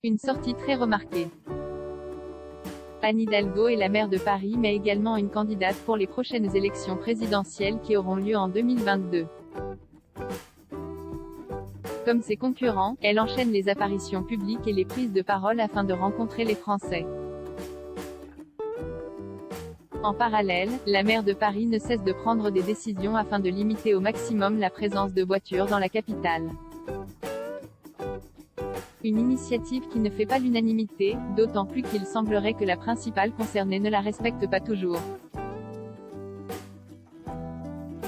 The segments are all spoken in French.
une sortie très remarquée. Anne Hidalgo est la maire de Paris mais également une candidate pour les prochaines élections présidentielles qui auront lieu en 2022. Comme ses concurrents, elle enchaîne les apparitions publiques et les prises de parole afin de rencontrer les Français. En parallèle, la maire de Paris ne cesse de prendre des décisions afin de limiter au maximum la présence de voitures dans la capitale. Une initiative qui ne fait pas l'unanimité, d'autant plus qu'il semblerait que la principale concernée ne la respecte pas toujours.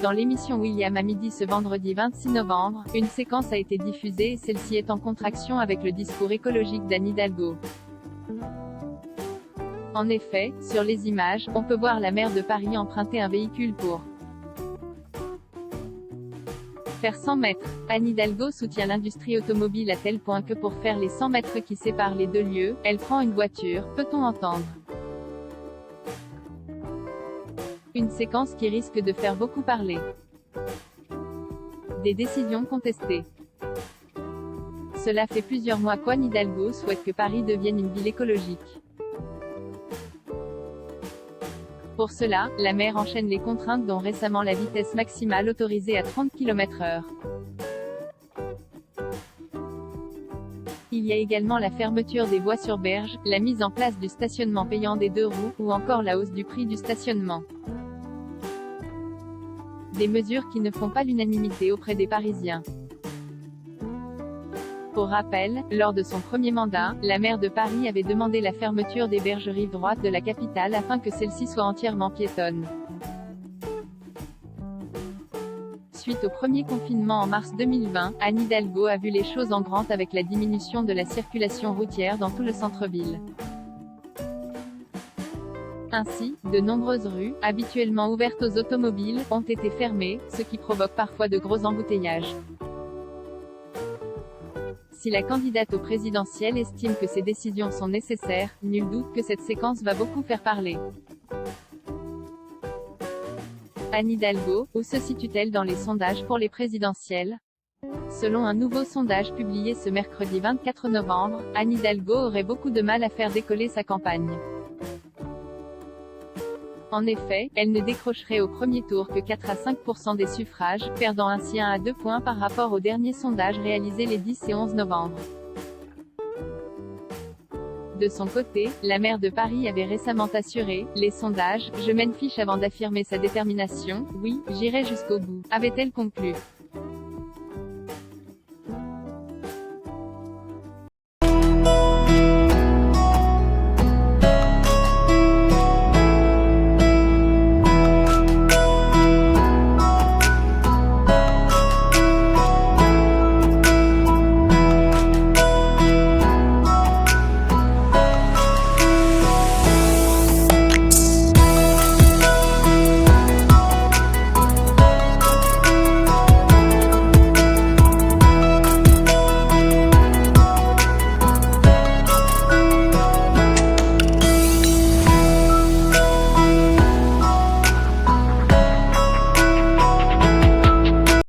Dans l'émission William à midi ce vendredi 26 novembre, une séquence a été diffusée et celle-ci est en contraction avec le discours écologique d'Anne Hidalgo. En effet, sur les images, on peut voir la maire de Paris emprunter un véhicule pour faire 100 mètres. Anne Hidalgo soutient l'industrie automobile à tel point que pour faire les 100 mètres qui séparent les deux lieux, elle prend une voiture, peut-on entendre. Une séquence qui risque de faire beaucoup parler. Des décisions contestées. Cela fait plusieurs mois qu'Anne Hidalgo souhaite que Paris devienne une ville écologique. Pour cela, la maire enchaîne les contraintes dont récemment la vitesse maximale autorisée à 30 km/h. Il y a également la fermeture des voies sur berge, la mise en place du stationnement payant des deux roues, ou encore la hausse du prix du stationnement. Des mesures qui ne font pas l'unanimité auprès des Parisiens. Pour rappel, lors de son premier mandat, la maire de Paris avait demandé la fermeture des berges rive droite de la capitale afin que celle-ci soit entièrement piétonne. Suite au premier confinement en mars 2020, Anne Hidalgo a vu les choses en grand avec la diminution de la circulation routière dans tout le centre-ville. Ainsi, de nombreuses rues, habituellement ouvertes aux automobiles, ont été fermées, ce qui provoque parfois de gros embouteillages. Si la candidate au présidentiel estime que ces décisions sont nécessaires, nul doute que cette séquence va beaucoup faire parler. Anne Hidalgo, où se situe-t-elle dans les sondages pour les présidentielles? Selon un nouveau sondage publié ce mercredi 24 novembre, Anne Hidalgo aurait beaucoup de mal à faire décoller sa campagne. En effet, elle ne décrocherait au premier tour que 4 à 5% des suffrages, perdant ainsi 1 à 2 points par rapport au dernier sondage réalisé les 10 et 11 novembre. De son côté, la maire de Paris avait récemment assuré « Les sondages, je m'en fiche » avant d'affirmer sa détermination « Oui, j'irai jusqu'au bout », avait-elle conclu.